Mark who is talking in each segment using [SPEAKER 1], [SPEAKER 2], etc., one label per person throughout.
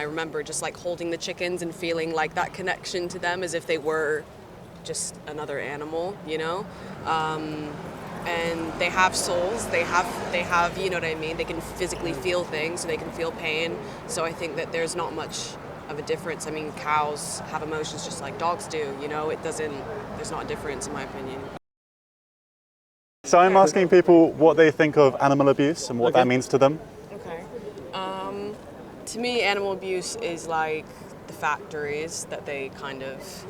[SPEAKER 1] I remember just like holding the chickens and feeling like that connection to them as if they were just another animal, you know? And they have souls, they have, you know what I mean? They can physically feel things, so they can feel pain. So I think that there's not much of a difference. I mean, cows have emotions just like dogs do, you know? There's not a difference in my opinion.
[SPEAKER 2] So I'm asking people what they think of animal abuse and what that means to them.
[SPEAKER 1] Okay. To me, animal abuse is like the factories that they kind of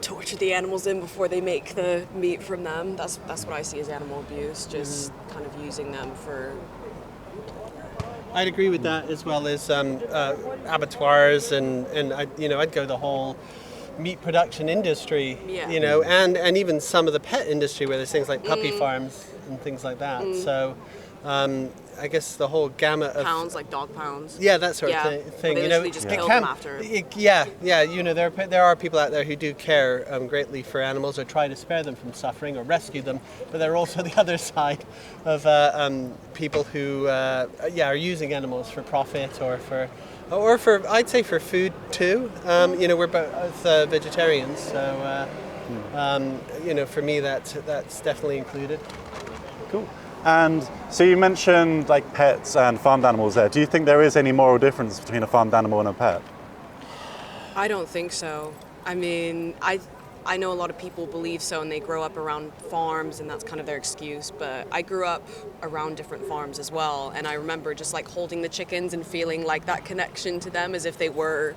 [SPEAKER 1] torture the animals in before they make the meat from them. That's what I see as animal abuse, just kind of using them for...
[SPEAKER 3] I'd agree with that, as well as abattoirs and I'd go the whole meat production industry, you know, and even some of the pet industry where there's things like puppy farms and things like that. So I guess the whole gamut of
[SPEAKER 1] pounds, like dog pounds.
[SPEAKER 3] Yeah, that sort of thing.
[SPEAKER 1] They
[SPEAKER 3] you know,
[SPEAKER 1] just kill them after.
[SPEAKER 3] You know, there are people out there who do care greatly for animals or try to spare them from suffering or rescue them. But there are also the other side of people who are using animals for profit or for I'd say for food too. You know, we're both vegetarians, so you know, for me that's definitely included.
[SPEAKER 2] Cool. And so you mentioned like pets and farmed animals there. Do you think there is any moral difference between a farmed animal and a pet?
[SPEAKER 1] I don't think so. I mean, I know a lot of people believe so and they grow up around farms and that's kind of their excuse, but I grew up around different farms as well, and I remember just like holding the chickens and feeling like that connection to them as if they were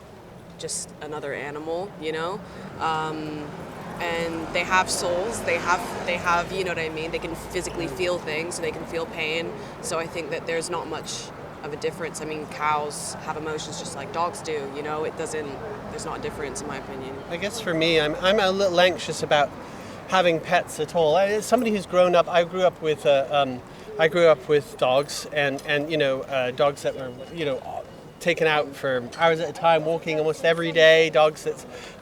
[SPEAKER 1] just another animal, you know? And they have souls, they have, you know what I mean? They can physically feel things, so they can feel pain. So I think that there's not much of a difference. I mean, cows have emotions just like dogs do, you know? There's not a difference in my opinion.
[SPEAKER 3] I guess for me, I'm a little anxious about having pets at all. As somebody who's grown up, I grew up with dogs and you know, dogs that were, you know, taken out for hours at a time, walking almost every day, dogs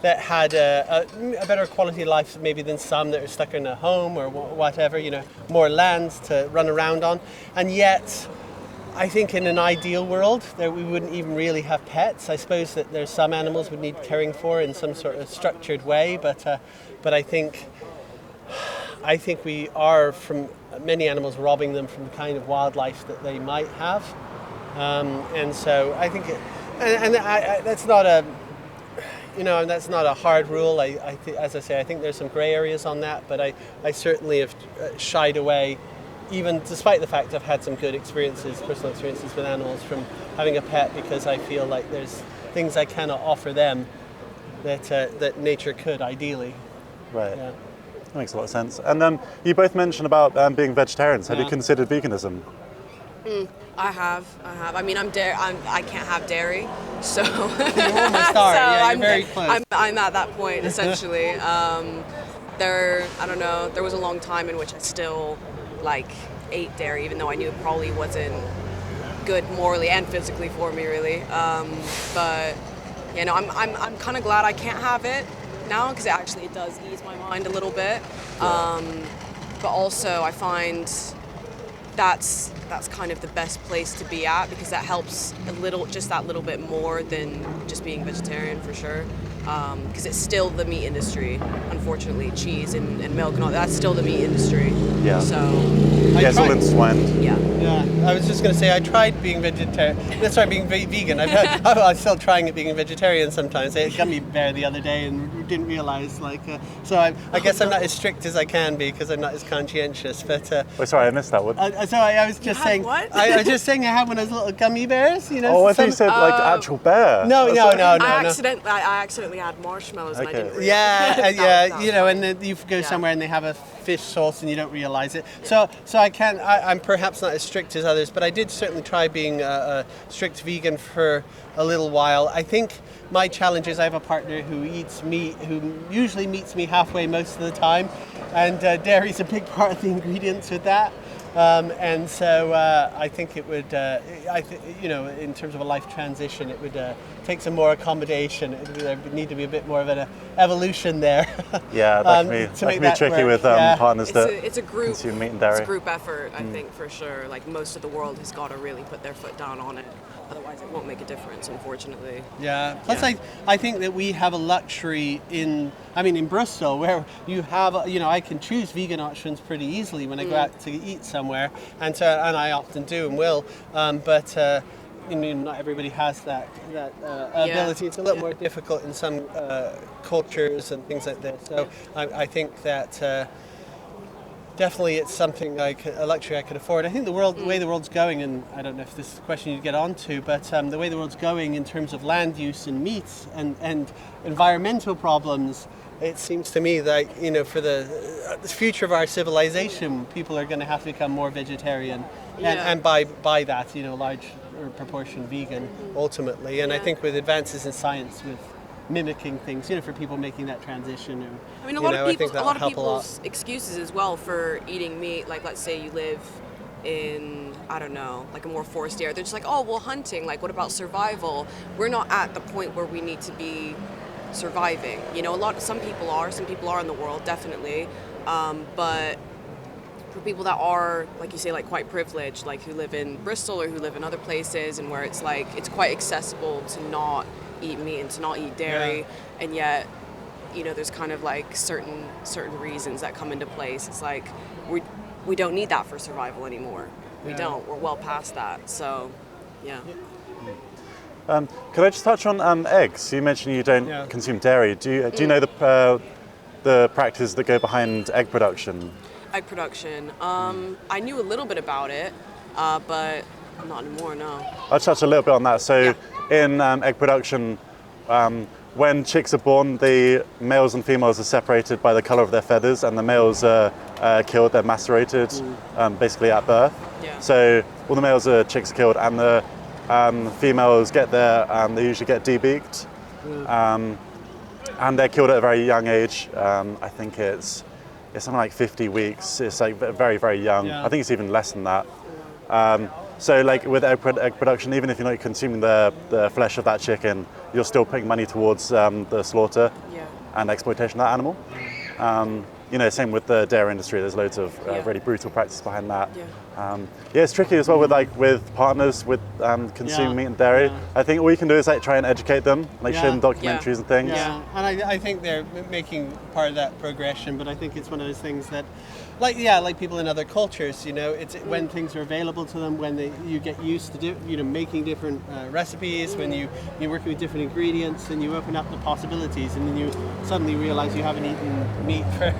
[SPEAKER 3] that had a better quality of life maybe than some that are stuck in a home or whatever, you know, more lands to run around on. And yet, I think in an ideal world that we wouldn't even really have pets. I suppose that there's some animals would need caring for in some sort of structured way, but I think we are, from many animals, robbing them from the kind of wildlife that they might have. And so I think, that's not a, you know, that's not a hard rule. As I say, I think there's some grey areas on that, but I certainly have shied away, even despite the fact I've had some good experiences, personal experiences with animals from having a pet, because I feel like there's things I cannot offer them that nature could ideally.
[SPEAKER 2] Right.
[SPEAKER 3] Yeah.
[SPEAKER 2] That makes a lot of sense. And you both mentioned about being vegetarians. Have you considered veganism?
[SPEAKER 1] I have. I mean, I can't have dairy, so.
[SPEAKER 3] You almost are. You're very close.
[SPEAKER 1] I'm at that point essentially. I don't know. There was a long time in which I still ate dairy, even though I knew it probably wasn't good morally and physically for me, really. But you know, I'm kind of glad I can't have it now, because it does ease my mind a little bit. But also, I find that's kind of the best place to be at, because that helps just that little bit more than just being vegetarian, for sure. Because it's still the meat industry, unfortunately. Cheese and milk and all that's still the meat industry.
[SPEAKER 2] Yeah.
[SPEAKER 1] So.
[SPEAKER 2] It's all intertwined.
[SPEAKER 1] Yeah.
[SPEAKER 3] Yeah. I was just going to say I tried being vegetarian. Being vegan. I'm still trying it being vegetarian sometimes. I ate gummy bear the other day and didn't realize so I guess I'm not as strict as I can be, because I'm not as conscientious. But
[SPEAKER 2] sorry, I missed that one.
[SPEAKER 3] So I was just saying.
[SPEAKER 1] What?
[SPEAKER 3] I was just saying I had one of those little gummy bears. You know.
[SPEAKER 2] Oh, I thought you said actual bear.
[SPEAKER 3] No.
[SPEAKER 1] I accidentally had marshmallows and I didn't realize.
[SPEAKER 3] Yeah. You know, and then you go somewhere and they have a fish sauce and you don't realize it. So I'm perhaps not as strict as others, but I did certainly try being a strict vegan for a little while. I think my challenge is I have a partner who eats meat, who usually meets me halfway most of the time, and dairy's a big part of the ingredients with that. And so I think it would, you know, in terms of a life transition, it would take some more accommodation. There would need to be a bit more of an evolution there.
[SPEAKER 2] Yeah, that can be tricky with partners
[SPEAKER 1] it's a group,
[SPEAKER 2] consume meat and dairy.
[SPEAKER 1] It's a group effort, I think, for sure. Like, most of the world has got to really put their foot down on it. Otherwise, it won't make a difference, unfortunately.
[SPEAKER 3] Yeah. Plus,
[SPEAKER 1] Yeah.
[SPEAKER 3] I think that we have a luxury in Bristol where you have, I can choose vegan options pretty easily when I go out to eat somewhere, and I often do and will. But not everybody has that ability. It's a little more difficult in some cultures and things like this. So I think that. Definitely, it's something a luxury I could afford. I think the way the world's going, and I don't know if this is a question you'd get onto, but the way the world's going in terms of land use and meat and environmental problems, it seems to me that for the future of our civilization, people are going to have to become more vegetarian, and by that, large proportion vegan ultimately. And I think with advances in science, with mimicking things, for people making that transition. And,
[SPEAKER 1] a lot of people's excuses as well for eating meat, like let's say you live in, I don't know, like a more forest area. They're just like, oh, well, hunting, like what about survival? We're not at the point where we need to be surviving. Some people are in the world, definitely. But for people that are, like you say, like quite privileged, like who live in Bristol or who live in other places and where it's like, it's quite accessible to not eat meat and to not eat dairy, and yet there's kind of like certain reasons that come into place. It's like we don't need that for survival anymore. We don't. We're well past that. So
[SPEAKER 2] Can I just touch on eggs? You mentioned you don't consume dairy. Do you know the practices that go behind egg production?
[SPEAKER 1] Egg production. I knew a little bit about it, but not anymore. No.
[SPEAKER 2] I'll touch a little bit on that. So in egg production, when chicks are born, the males and females are separated by the color of their feathers, and the males are killed. They're macerated, basically at birth.
[SPEAKER 1] Yeah.
[SPEAKER 2] So all the chicks are killed, and the females get they usually get debeaked, and they're killed at a very young age. I think it's something like 50 weeks. It's like very, very young.
[SPEAKER 3] Yeah.
[SPEAKER 2] I think it's even less than that. So like with egg production, even if you're not consuming the flesh of that chicken, you're still putting money towards the slaughter and exploitation of that animal. Same with the dairy industry. There's loads of really brutal practices behind that. It's tricky as well with partners with consuming meat and dairy.
[SPEAKER 3] Yeah.
[SPEAKER 2] I think all you can do is like try and educate them, like show them documentaries and things.
[SPEAKER 3] Yeah, and I think they're making part of that progression. But I think it's one of those things that, like people in other cultures, it's when things are available to them, when you get used to making different recipes, when you work with different ingredients, and you open up the possibilities, and then you suddenly realize you haven't eaten meat for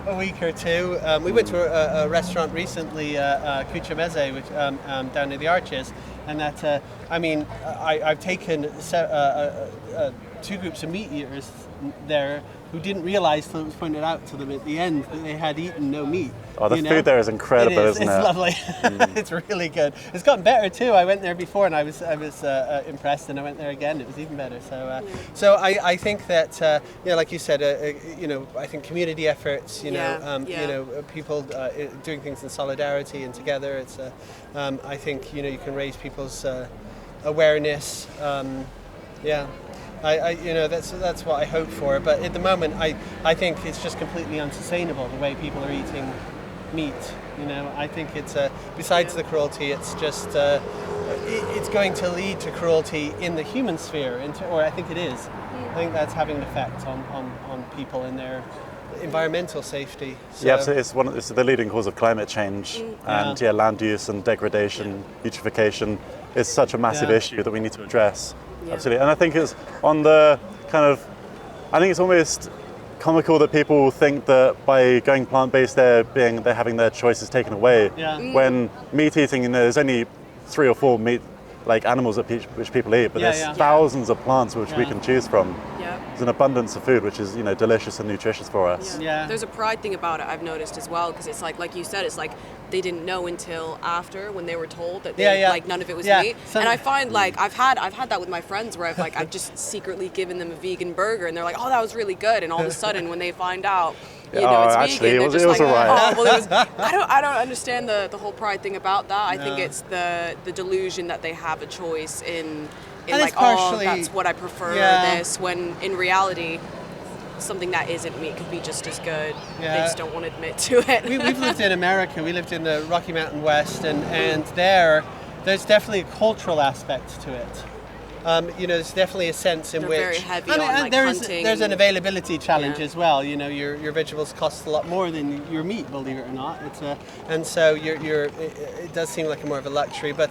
[SPEAKER 3] a week or two. We went to a restaurant recently, Cucha Meze, which down near the Arches, and that I've taken two groups of meat eaters there who didn't realize till it was pointed out to them at the end that they had eaten no meat.
[SPEAKER 2] Oh, the food there is incredible, isn't it?
[SPEAKER 3] It's lovely. It's really good. It's gotten better too. I went there before and I was impressed, and I went there again. It was even better. So I think that like you said, I think community efforts, people doing things in solidarity and together. It's I think you can raise people's awareness. That's what I hope for. But at the moment, I think it's just completely unsustainable the way people are eating meat. I think it's besides the cruelty, it's just it's going to lead to cruelty in the human sphere, or I think it is. I think that's having an effect on people and their environmental safety. So.
[SPEAKER 2] Yeah, it's the leading cause of climate change, and land use and degradation, eutrophication is such a massive issue that we need to address. Yeah. Absolutely, and I think it's on the I think it's almost comical that people think that by going plant-based they're having their choices taken away.
[SPEAKER 3] Yeah.
[SPEAKER 2] When meat eating, there's only 3 or 4 meat animals which people eat, but there's thousands of plants which we can choose from.
[SPEAKER 1] Yeah.
[SPEAKER 2] There's an abundance of food which is delicious and nutritious for us.
[SPEAKER 3] Yeah.
[SPEAKER 1] There's a pride thing about it I've noticed as well, because it's like you said, it's like they didn't know until after when they were told that none of it was meat. And I find I've had that with my friends where I've just secretly given them a vegan burger and they're like, oh, that was really good, and all of a sudden when they find out it's
[SPEAKER 2] actually,
[SPEAKER 1] vegan,
[SPEAKER 2] it was
[SPEAKER 1] like,
[SPEAKER 2] alright.
[SPEAKER 1] oh, well, it was. I don't understand the whole pride thing about that. I think it's the delusion that they have a choice in like, that's what I prefer this, when in reality something that isn't meat could be just as good. They just don't want to admit to it.
[SPEAKER 3] We've lived in America. We lived in the Rocky Mountain West, and there there's definitely a cultural aspect to it. There's definitely a sense in
[SPEAKER 1] They're
[SPEAKER 3] which
[SPEAKER 1] very heavy on, like, hunting.
[SPEAKER 3] There's an availability challenge
[SPEAKER 1] Yeah.
[SPEAKER 3] as well. Your vegetables cost a lot more than your meat, believe it or not. And so it does seem like more of a luxury. But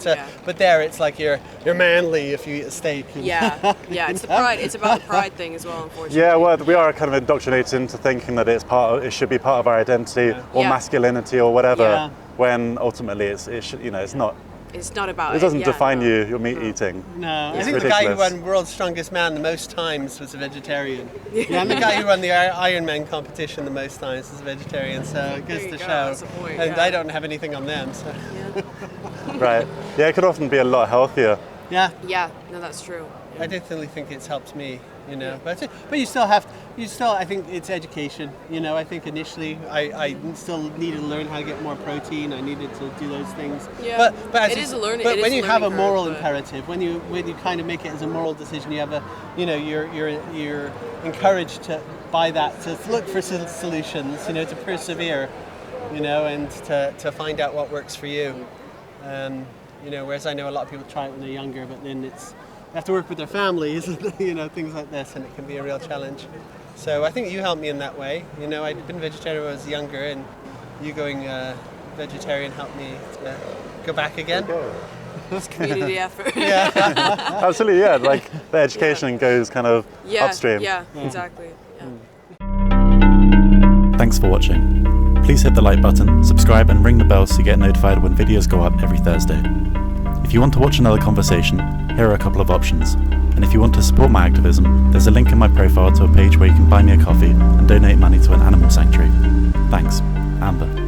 [SPEAKER 3] there it's like you're manly if you eat a steak.
[SPEAKER 1] Yeah, it's the pride. It's about the pride thing as well, unfortunately.
[SPEAKER 2] Yeah, well, we are kind of indoctrinated into thinking that it should be part of our identity or masculinity or whatever.
[SPEAKER 3] Yeah.
[SPEAKER 2] When ultimately it's not.
[SPEAKER 1] It's not about
[SPEAKER 2] It doesn't
[SPEAKER 1] yeah,
[SPEAKER 2] define
[SPEAKER 1] no.
[SPEAKER 2] your meat eating.
[SPEAKER 3] No, I
[SPEAKER 2] It's
[SPEAKER 3] think the guy who
[SPEAKER 2] ridiculous.
[SPEAKER 3] won World's Strongest Man the most times was a vegetarian. Yeah, and the guy who won the Ironman competition the most times was a vegetarian. So it goes
[SPEAKER 1] There you
[SPEAKER 3] to
[SPEAKER 1] go,
[SPEAKER 3] show.
[SPEAKER 1] that's the point,
[SPEAKER 3] And
[SPEAKER 1] yeah.
[SPEAKER 3] I don't have anything on them. So
[SPEAKER 2] Right. Yeah, it could often be a lot healthier.
[SPEAKER 3] yeah,
[SPEAKER 1] No, that's true.
[SPEAKER 3] I definitely think it's helped me. But you still I think it's education. I think initially I still needed to learn how to get more protein. I needed to do those things.
[SPEAKER 1] Yeah.
[SPEAKER 3] But as
[SPEAKER 1] It is a learning-
[SPEAKER 3] But
[SPEAKER 1] it
[SPEAKER 3] when
[SPEAKER 1] is
[SPEAKER 3] you
[SPEAKER 1] a
[SPEAKER 3] have a
[SPEAKER 1] learning
[SPEAKER 3] moral
[SPEAKER 1] curve, but-
[SPEAKER 3] imperative, when you kind of make it as a moral decision, you have you're encouraged to by that to look for solutions. To persevere. And to find out what works for you. Whereas I know a lot of people try it when they're younger, but then they have to work with their families, things like this, and it can be a real challenge. So I think you helped me in that way. I'd been vegetarian when I was younger, and you going vegetarian helped me to go back again.
[SPEAKER 1] It's community effort.
[SPEAKER 2] Absolutely, yeah. Like the education goes kind of upstream.
[SPEAKER 1] Yeah, exactly. Yeah.
[SPEAKER 2] Thanks for watching. Please hit the like button, subscribe and ring the bell so you get notified when videos go up every Thursday. If you want to watch another conversation, here are a couple of options. And if you want to support my activism, there's a link in my profile to a page where you can buy me a coffee and donate money to an animal sanctuary. Thanks. Amber.